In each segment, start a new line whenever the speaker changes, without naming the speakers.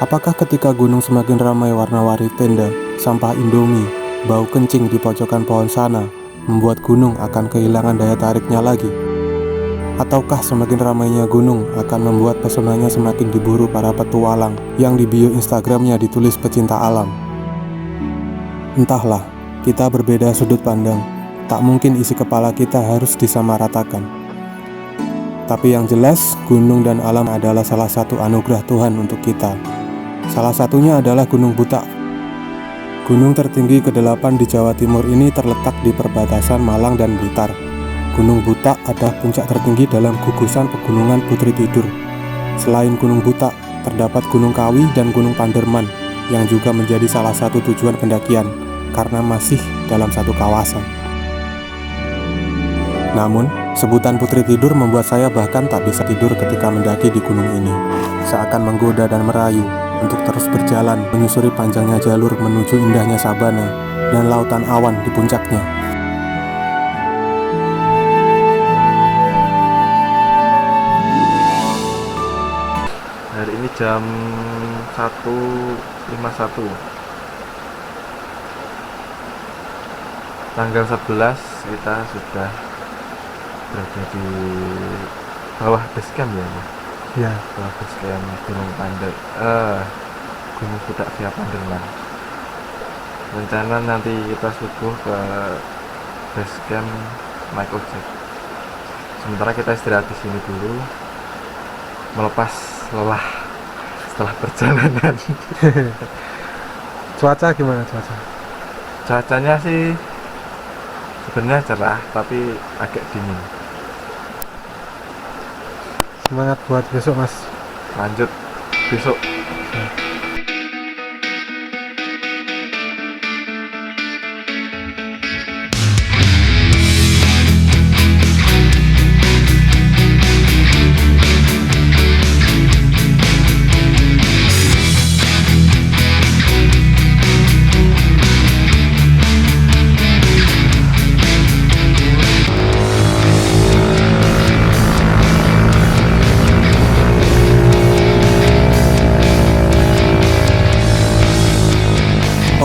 Apakah ketika gunung semakin ramai warna-warni tenda, sampah Indomie, bau kencing di pojokan pohon sana, membuat gunung akan kehilangan daya tariknya lagi? Ataukah semakin ramainya gunung akan membuat pesonanya semakin diburu para petualang yang di bio Instagramnya ditulis pecinta alam? Entahlah, kita berbeda sudut pandang. Tak mungkin isi kepala kita harus disamaratakan. Tapi yang jelas, gunung dan alam adalah salah satu anugerah Tuhan untuk kita. Salah satunya adalah Gunung Butak. Gunung tertinggi ke-8 di Jawa Timur ini terletak di perbatasan Malang dan Blitar. Gunung Butak adalah puncak tertinggi dalam gugusan pegunungan Putri Tidur. Selain Gunung Butak, terdapat Gunung Kawi dan Gunung Panderman yang juga menjadi salah satu tujuan pendakian karena masih dalam satu kawasan. Namun, sebutan Putri Tidur membuat saya bahkan tak bisa tidur ketika mendaki di gunung ini. Seakan menggoda dan merayu untuk terus berjalan menyusuri panjangnya jalur menuju indahnya sabana dan lautan awan di puncaknya.
Hari ini jam 1.51, tanggal 11 kita sudah berada di bawah base camp ya.
Ya,
Bawah base camp Gunung Butak via Panderman. Rencana nanti kita subuh ke base camp naik ojek. Sementara kita istirahat di sini dulu, melepas lelah setelah perjalanan.
cuaca gimana cuaca?
Cuacanya sih sebenarnya cerah tapi agak dingin.
Semangat buat besok, Mas.
Lanjut besok.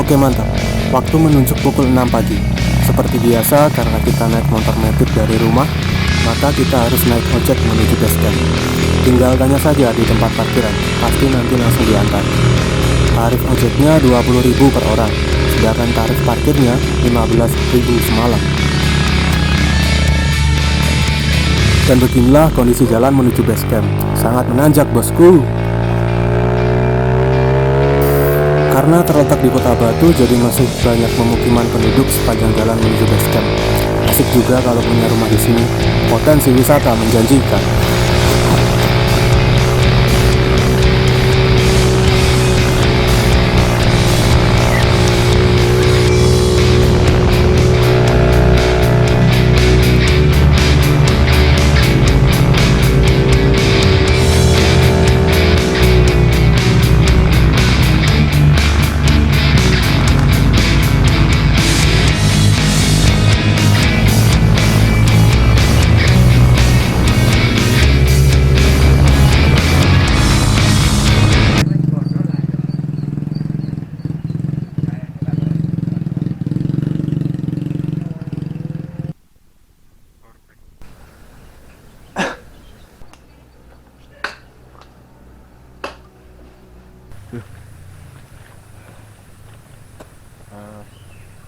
Oke, mantap. Waktu menunjuk pukul 6 pagi. Seperti biasa, karena kita naik motor metik dari rumah, maka kita harus naik ojek menuju base camp. Tinggal tanya saja di tempat parkiran, pasti nanti langsung diantar. Tarif ojeknya 20.000 per orang, sedangkan tarif parkirnya 15.000 semalam. Dan beginilah kondisi jalan menuju base camp. Sangat menanjak, bosku. Karena terletak di kota Batu, jadi masih banyak pemukiman penduduk sepanjang jalan menuju base camp. Asik juga kalau punya rumah di sini. Potensi wisata menjanjikan.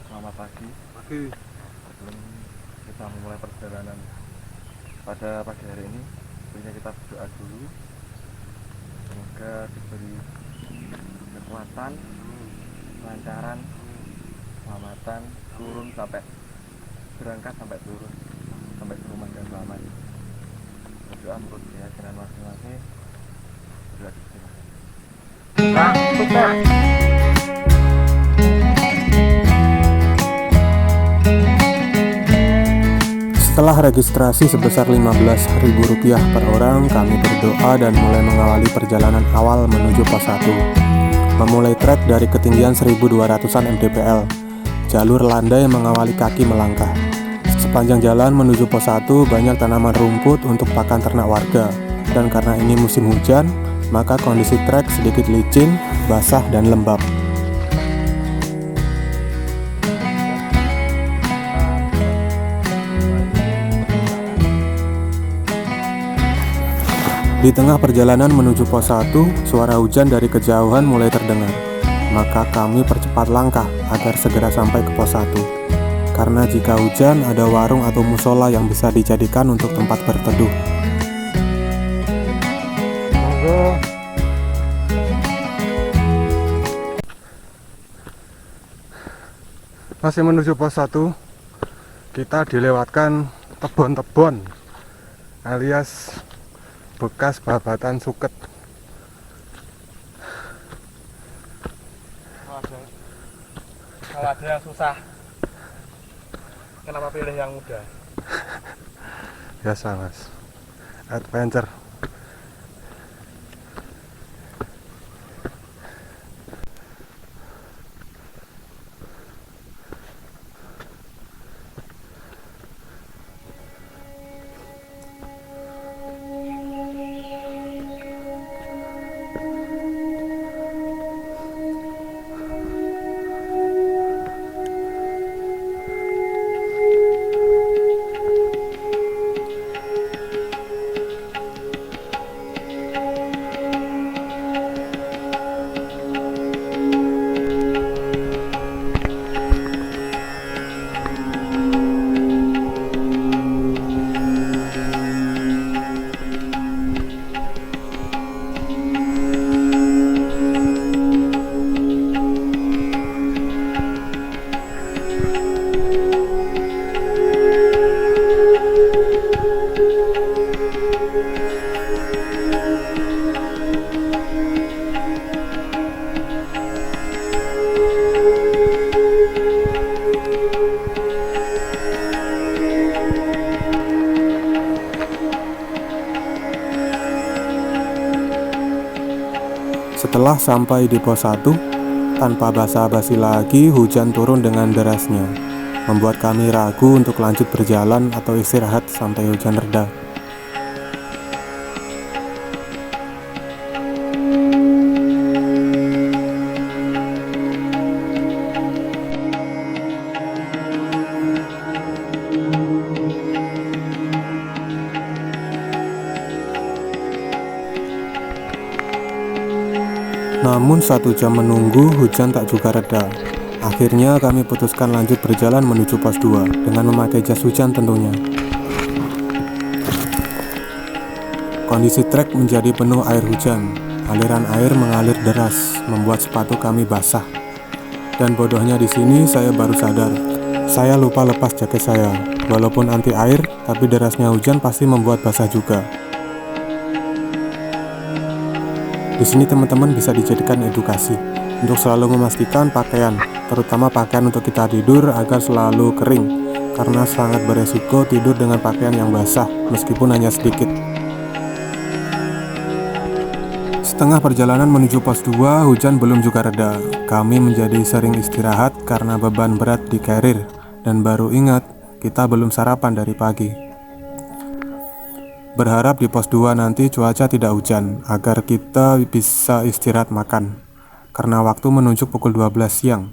Selamat pagi. Sebelum kita memulai perjalanan pada pagi hari ini, tentunya kita berdoa dulu. Semoga diberi kekuatan, kelancaran, keselamatan, berangkat sampai turun sampai ke rumah dan selamat. Berdoa menurut keyakinan masing-masing. Berdoa bismillah.
Setelah registrasi sebesar Rp15.000 per orang, kami berdoa dan mulai mengawali perjalanan awal menuju pos 1. Memulai trek dari ketinggian 1200-an mdpl. Jalur landai mengawali kaki melangkah. Sepanjang jalan menuju pos 1 banyak tanaman rumput untuk pakan ternak warga. dan karena ini musim hujan, maka kondisi trek sedikit licin, basah, dan lembab. Di tengah perjalanan menuju pos 1, suara hujan dari kejauhan mulai terdengar. Maka kami percepat langkah agar segera sampai ke pos 1. Karena jika hujan, ada warung atau musola yang bisa dijadikan untuk tempat berteduh. Masih menuju pos 1, kita dilewatkan tebon-tebon alias bekas babatan suket.
Kalau ada yang susah, kenapa pilih yang mudah?
Biasa mas, adventure. Setelah sampai di pos 1, tanpa basa-basi lagi hujan turun dengan derasnya, membuat kami ragu untuk lanjut berjalan atau istirahat sampai hujan reda. Namun 1 jam menunggu, hujan tak juga reda. Akhirnya kami putuskan lanjut berjalan menuju pos 2 dengan memakai jas hujan tentunya. Kondisi trek menjadi penuh air hujan. Aliran air mengalir deras, membuat sepatu kami basah. Dan bodohnya di sini saya baru sadar, saya lupa lepas jaket saya. Walaupun anti air, tapi derasnya hujan pasti membuat basah juga. Di sini teman-teman bisa dijadikan edukasi untuk selalu memastikan pakaian, terutama pakaian untuk kita tidur agar selalu kering, karena sangat beresiko tidur dengan pakaian yang basah meskipun hanya sedikit. Setengah perjalanan menuju pos 2, hujan belum juga reda. Kami menjadi sering istirahat karena beban berat di carrier, dan baru ingat kita belum sarapan dari pagi. Berharap di pos 2 nanti cuaca tidak hujan agar kita bisa istirahat makan, karena waktu menunjuk pukul 12 siang.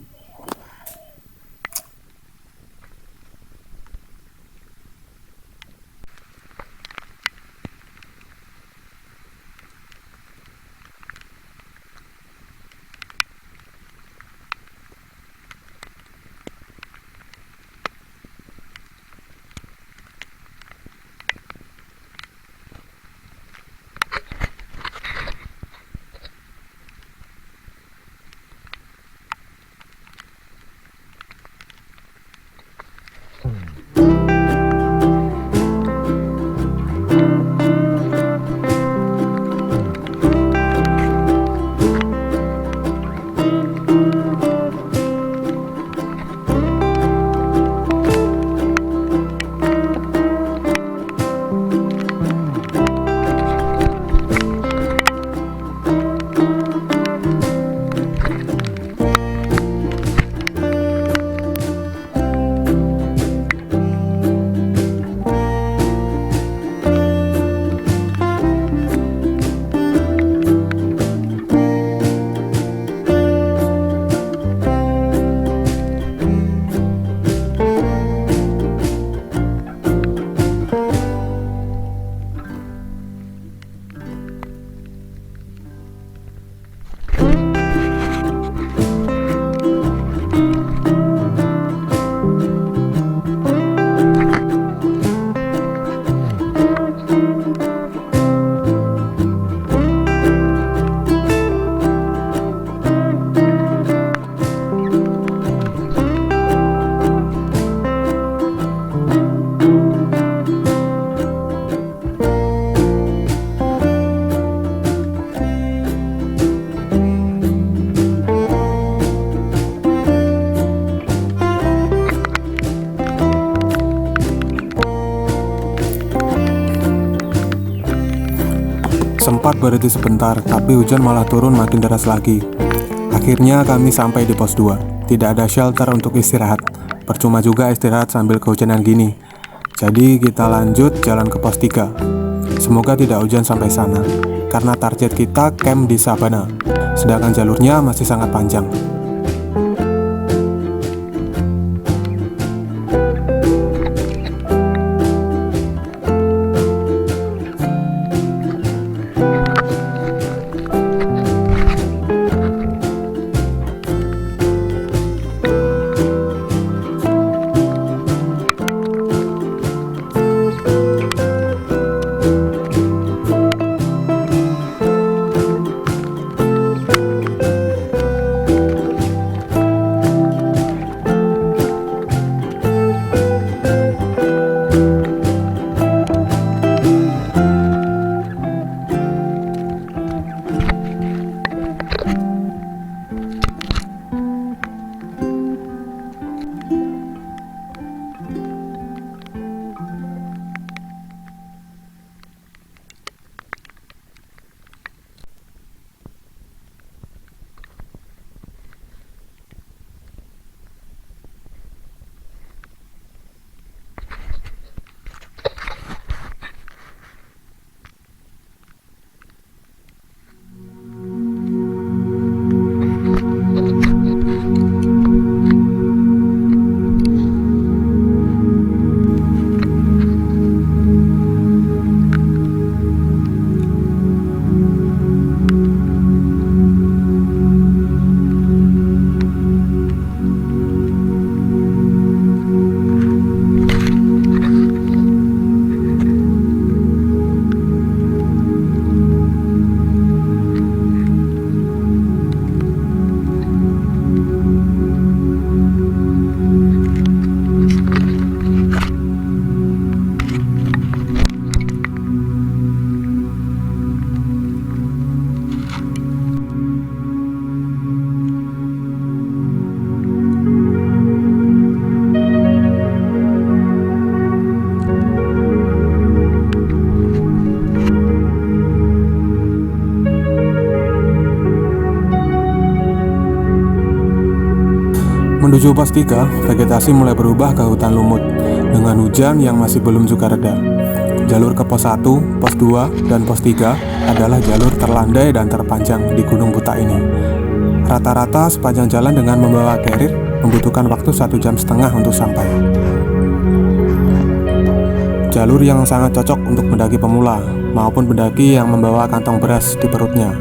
Sempat berhenti sebentar, tapi hujan malah turun makin deras lagi. Akhirnya kami sampai di pos 2. Tidak ada shelter untuk istirahat. Percuma juga istirahat sambil kehujanan gini. Jadi kita lanjut jalan ke pos 3. Semoga tidak hujan sampai sana, karena target kita camp di Sabana. Sedangkan jalurnya masih sangat panjang. Menuju pos 3, vegetasi mulai berubah ke hutan lumut dengan hujan yang masih belum juga reda. Jalur ke pos 1, pos 2, dan pos 3 adalah jalur terlandai dan terpanjang di Gunung Buta ini. Rata-rata sepanjang jalan dengan membawa carrier membutuhkan waktu 1,5 jam untuk sampai. Jalur yang sangat cocok untuk pendaki pemula maupun pendaki yang membawa kantong beras di perutnya.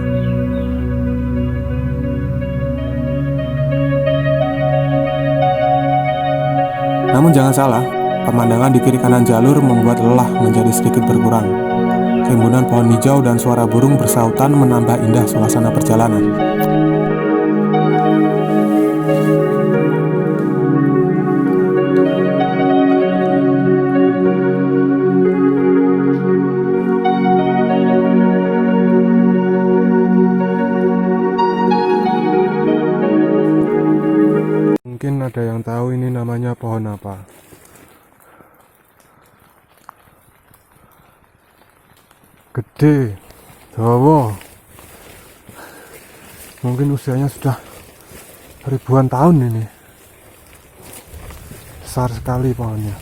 Namun jangan salah, pemandangan di kiri kanan jalur membuat lelah menjadi sedikit berkurang. Rimbunan pohon hijau dan suara burung bersautan menambah indah suasana perjalanan. Mungkin ada yang tahu ini namanya pohon apa. Gede, dawa. Mungkin usianya sudah ribuan tahun ini. Besar sekali pohonnya.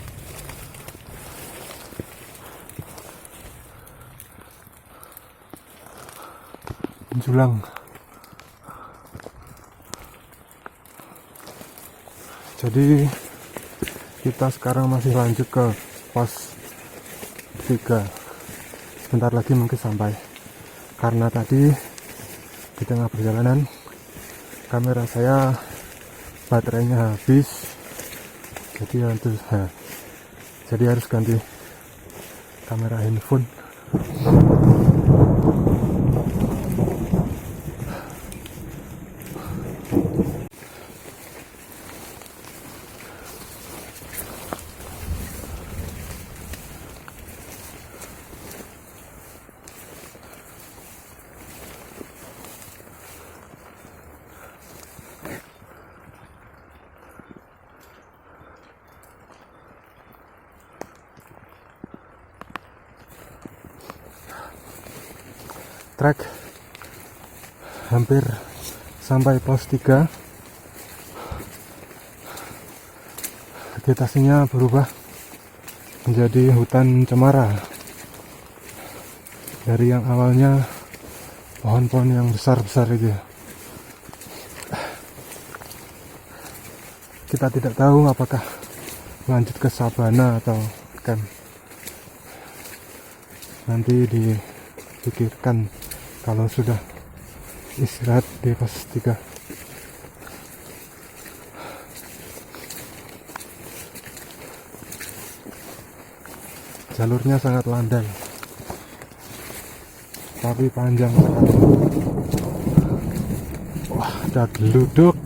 Menjulang. Jadi kita sekarang masih lanjut ke pos 3. Sebentar lagi mungkin sampai. Karena tadi di tengah perjalanan kamera saya baterainya habis. Jadi harus ganti kamera handphone. trek hampir sampai pos 3. Vegetasinya berubah menjadi hutan cemara. Dari yang awalnya pohon-pohon yang besar-besar itu ya. Kita tidak tahu apakah lanjut ke sabana atau camp. Nanti dipikirkan kalau sudah istirahat di pos 3. Jalurnya sangat landai, tapi panjang sekali. Wah, ada geluduk.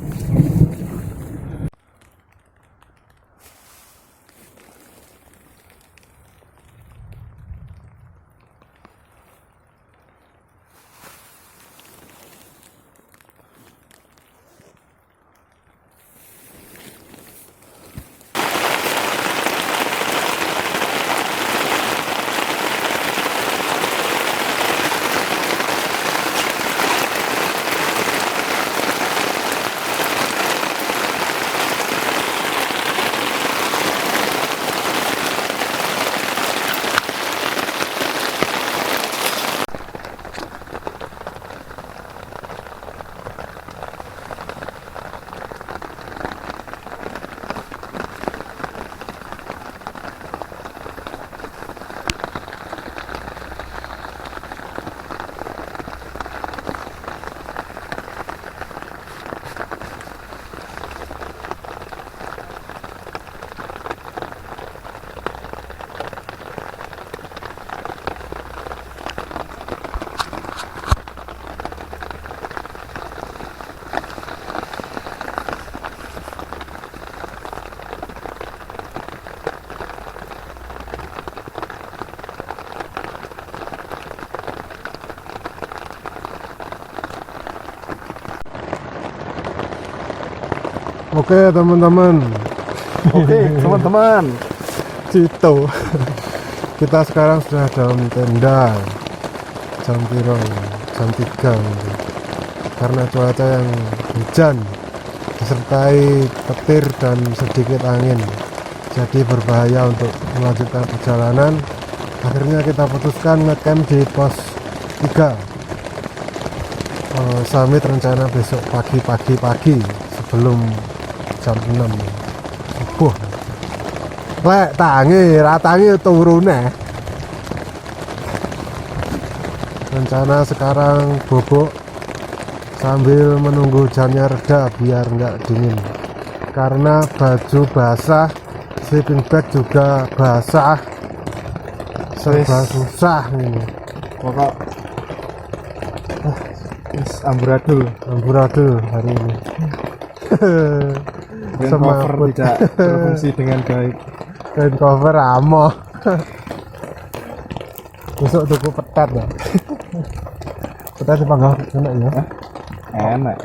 Oke teman-teman, Cito, kita sekarang sudah dalam tenda. Jam piro? Jam 3 mungkin. Karena cuaca yang hujan disertai petir dan sedikit angin, jadi berbahaya untuk melanjutkan perjalanan. Akhirnya kita putuskan ngecamp di pos 3. Summit rencana besok pagi sebelum jam 6 subuh. Lek ratangi turune. Rencana sekarang bobok sambil menunggu hujannya reda biar nggak dingin. Karena baju basah, sleeping bag juga basah, serba susah ini.
Pokok amburadul
hari ini.
rain cover tidak berfungsi dengan baik.
Rain cover amoh. Besok tuku petat ya. Petat dipanggang enak ya.
Enak.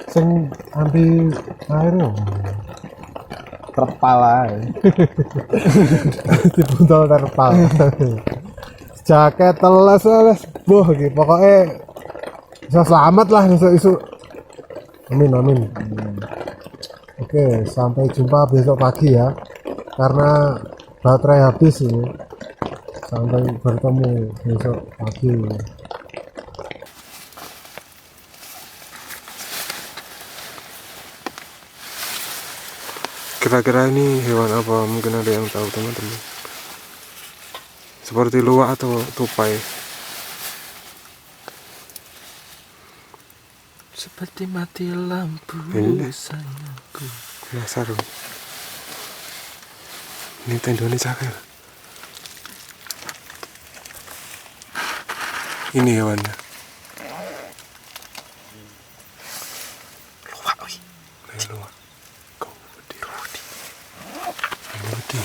Sing anti air yo.
Terpal ae.
Dibuntel terpal. Jaket teles boh iki pokoke bisa selamat lah besok. Amin. Oke, sampai jumpa besok pagi ya. Karena baterai habis ini. Sampai bertemu besok pagi. Kira-kira ini hewan apa? Mungkin ada yang tahu teman-teman. Seperti luwak atau tupai.
Seperti mati lampu sayangku.
Penasaran. Ini tendone cakil. Ini hewannya. Luwak wih. Luwak. Kau gede. Ini gede.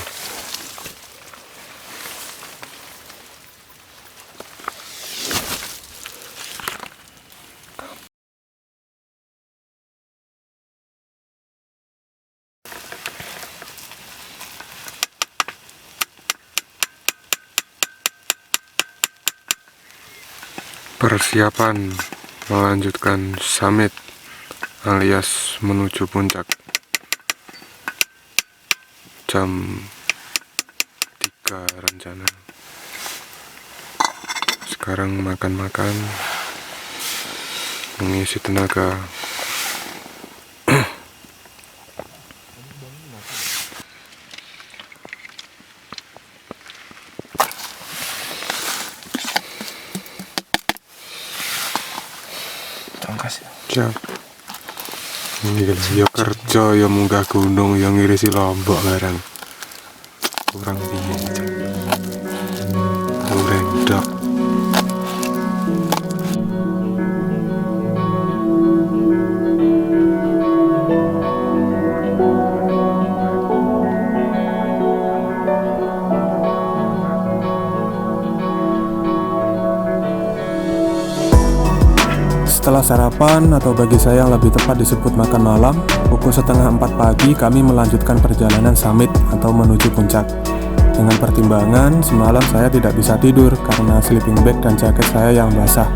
Persiapan melanjutkan summit alias menuju puncak. Jam 3 rencana. Sekarang makan-makan, mengisi tenaga. Siap. Ini ya kerja, ya munggah gunung, ya ngirisi lombok barang. Kurang piye. Rendok. Setelah sarapan, atau bagi saya yang lebih tepat disebut makan malam, pukul 3:30 pagi kami melanjutkan perjalanan summit atau menuju puncak. Dengan pertimbangan, semalam saya tidak bisa tidur karena sleeping bag dan jaket saya yang basah.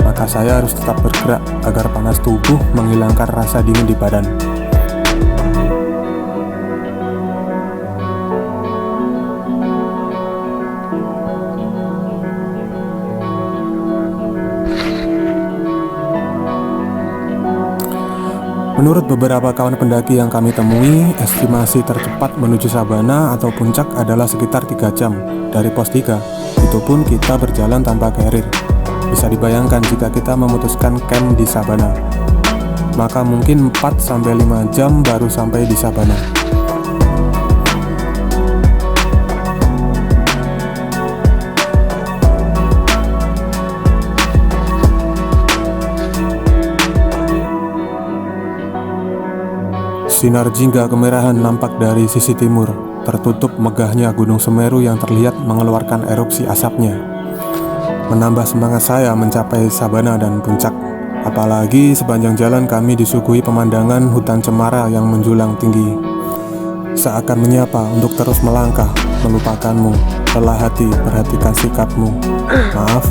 Maka saya harus tetap bergerak agar panas tubuh menghilangkan rasa dingin di badan. Menurut beberapa kawan pendaki yang kami temui, estimasi tercepat menuju Sabana atau puncak adalah sekitar 3 jam dari pos 3. Itu pun kita berjalan tanpa carrier. Bisa dibayangkan jika kita memutuskan camp di Sabana, maka mungkin 4-5 jam baru sampai di Sabana. Sinar jingga kemerahan nampak dari sisi timur, tertutup megahnya Gunung Semeru yang terlihat mengeluarkan erupsi asapnya. Menambah semangat saya mencapai Sabana dan puncak. Apalagi sepanjang jalan kami disuguhi pemandangan hutan cemara yang menjulang tinggi. Seakan menyapa untuk terus melangkah, melupakanmu. Lelah hati, perhatikan sikapmu. Maaf.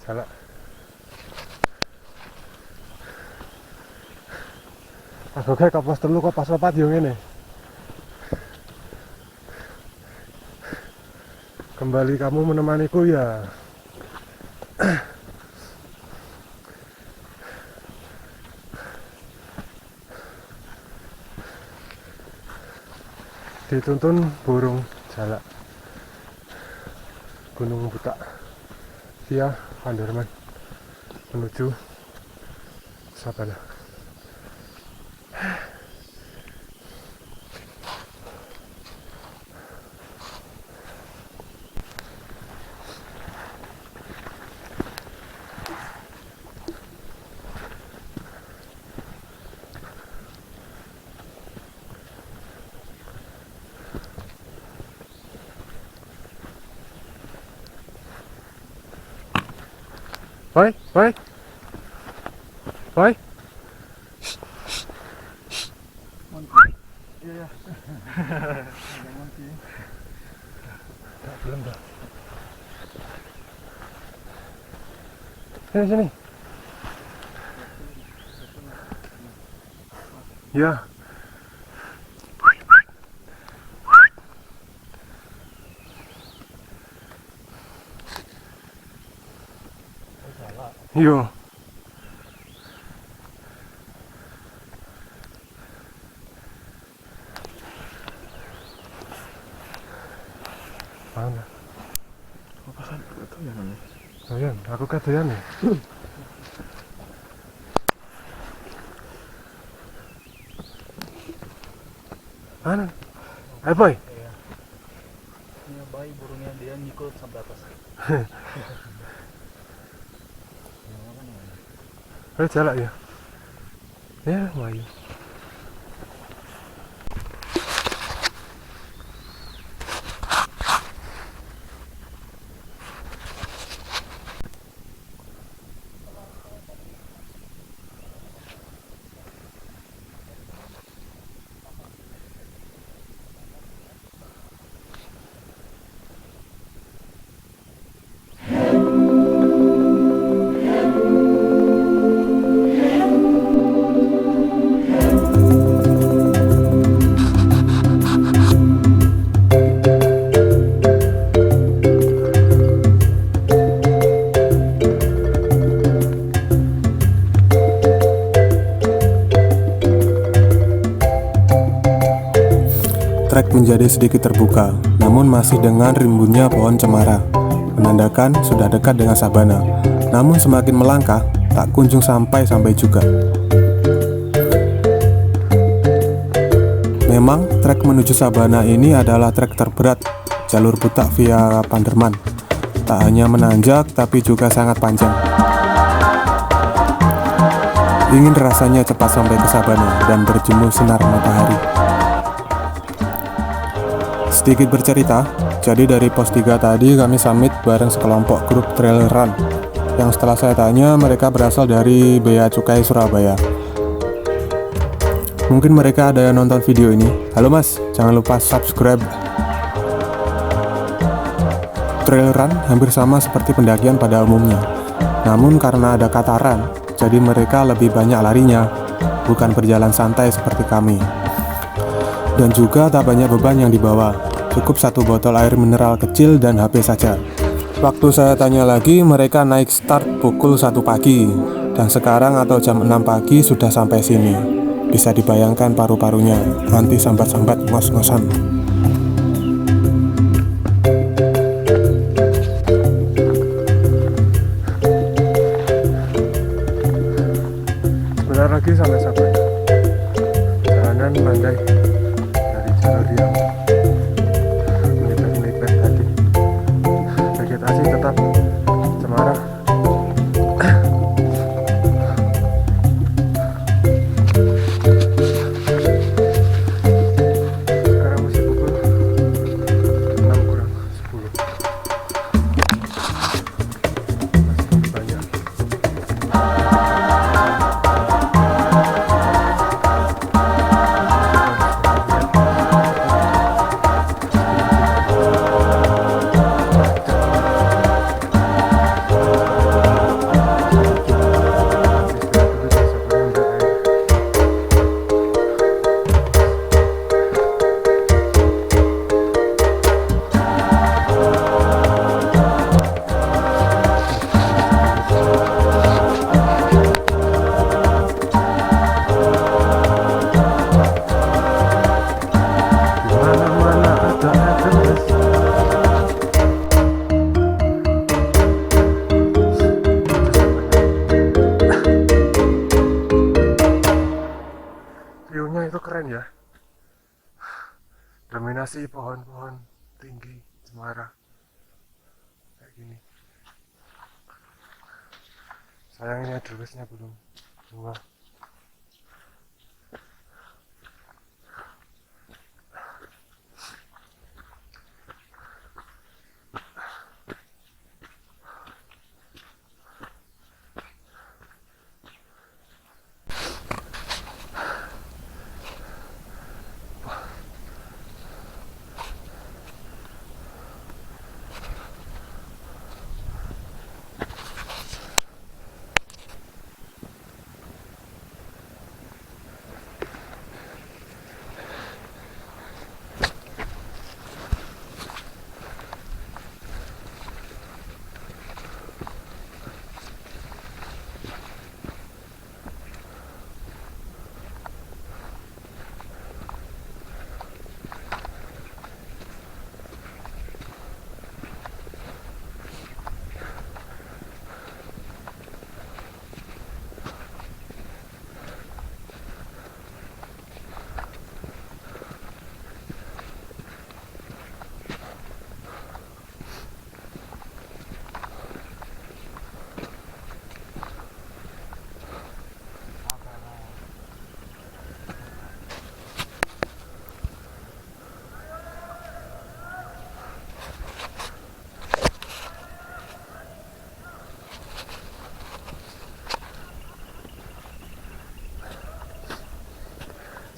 Salah. Aku kayak kapas telu kok pas lepat yo ngene. Kembali kamu menemaniku ya. Dituntun burung jalak Gunung Butak via Panderman menuju Sabana. Boy, boy, boy.
Iya.
Belum dah. Sini. Ya. Yo. Mana?
Papasan itu ya namanya.
Doyan, aku kadoyan ya. Mana? Boy.
Ini bayi burungnya dia ngikut sampai atas.
Jalan ya. Ya, Bayu. Trek menjadi sedikit terbuka, namun masih dengan rimbunnya pohon cemara, menandakan sudah dekat dengan sabana. Namun semakin melangkah, tak kunjung sampai juga. Memang trek menuju sabana ini adalah trek terberat jalur Butak via Panderman. Tak hanya menanjak, tapi juga sangat panjang. Ingin rasanya cepat sampai ke sabana dan berjemur sinar matahari. Sedikit bercerita, jadi dari pos 3 tadi kami summit bareng sekelompok grup trail run yang setelah saya tanya mereka berasal dari Bea Cukai Surabaya. Mungkin mereka ada yang nonton video ini. Halo mas, jangan lupa subscribe. Trail run hampir sama seperti pendakian pada umumnya. Namun karena ada kata run, jadi mereka lebih banyak larinya, bukan berjalan santai seperti kami. Dan juga tak banyak beban yang dibawa. Cukup satu botol air mineral kecil dan HP saja. Waktu saya tanya lagi, mereka naik start pukul 1 pagi. Dan sekarang atau jam 6 pagi sudah sampai sini. Bisa dibayangkan paru-parunya, nanti sambat-sambat ngos-ngosan. Sebentar lagi sampai Sabana. Jalanan landai dari jalur yang melipet tadi. Vegetasi tetap cemara. Sekarang masih pukul 6 kurang 10. Masih banyak. Mana-mana ada address. View-nya itu keren ya. Dominasi pohon-pohon tinggi cemara kayak gini. Sayang ini address-nya belum semua.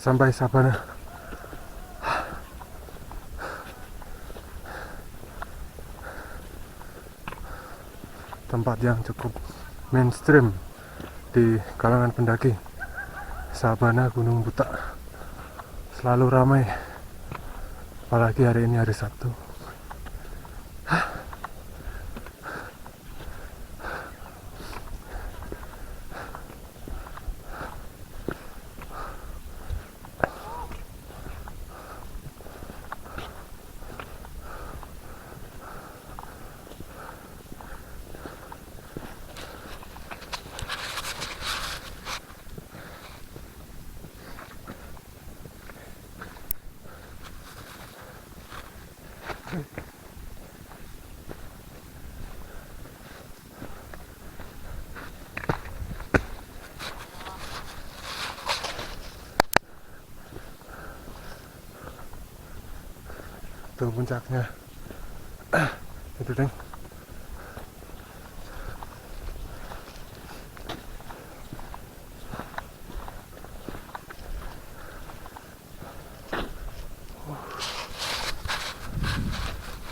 sampai Sabana. Tempat yang cukup mainstream di kalangan pendaki. Sabana Gunung Butak selalu ramai, apalagi hari ini hari Sabtu. Tuh puncaknya. Itu deng.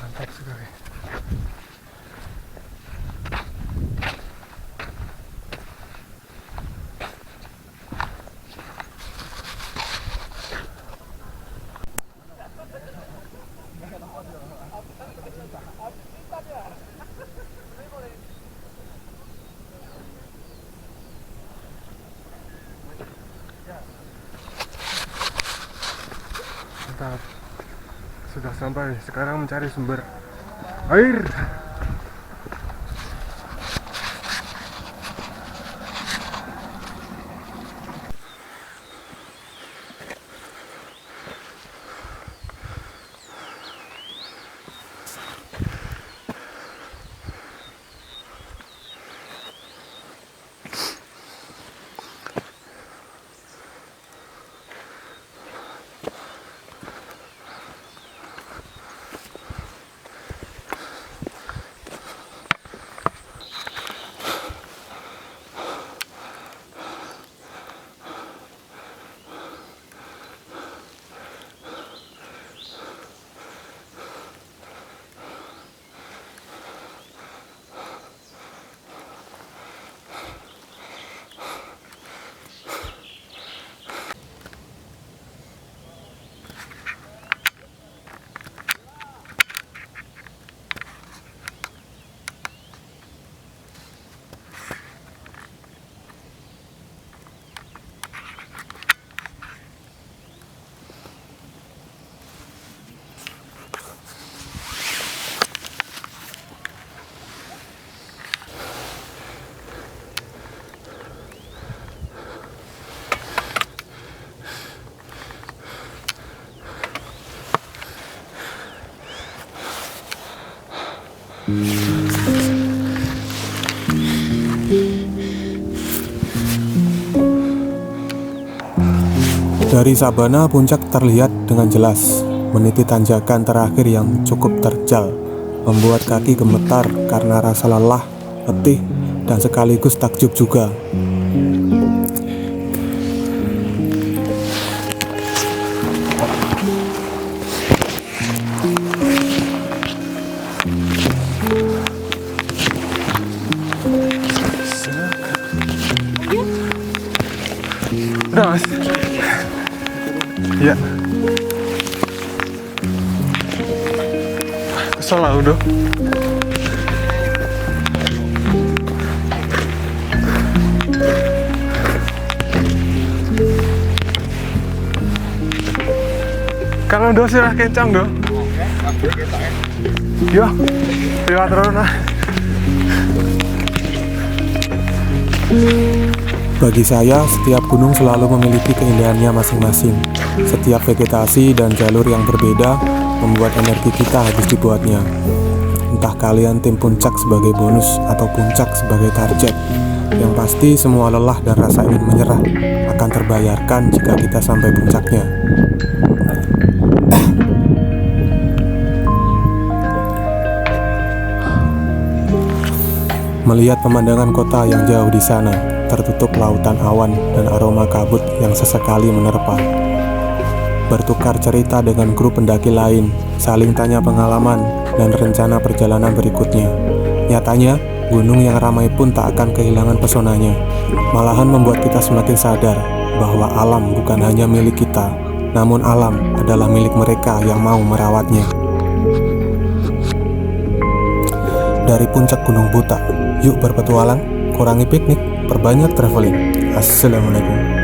Mantap sekali. Mantap. Sudah sampai, sekarang mencari sumber air. Dari Sabana, puncak terlihat dengan jelas, meniti tanjakan terakhir yang cukup terjal, membuat kaki gemetar karena rasa lelah, letih, dan sekaligus takjub juga. Udah mas. Iya. Kesel lah udah. Kalau udah sirah kencang doh. Yo, lewat terus nah. Bagi saya, setiap gunung selalu memiliki keindahannya masing-masing. Setiap vegetasi dan jalur yang berbeda membuat energi kita habis dibuatnya. Entah kalian tim puncak sebagai bonus atau puncak sebagai target, yang pasti semua lelah dan rasa ingin menyerah akan terbayarkan jika kita sampai puncaknya. Melihat pemandangan kota yang jauh di sana, tertutup lautan awan dan aroma kabut yang sesekali menerpa, bertukar cerita dengan grup pendaki lain, saling tanya pengalaman dan rencana perjalanan berikutnya. Nyatanya, gunung yang ramai pun tak akan kehilangan pesonanya, malahan membuat kita semakin sadar bahwa alam bukan hanya milik kita, namun alam adalah milik mereka yang mau merawatnya. Dari puncak Gunung Buta, yuk berpetualang, kurangi piknik, perbanyak traveling. Assalamualaikum.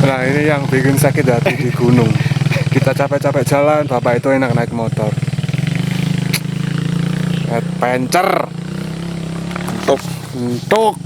Nah, ini yang bikin sakit hati di gunung. Kita capek-capek jalan, bapak itu enak naik motor. Pencer. Entuk.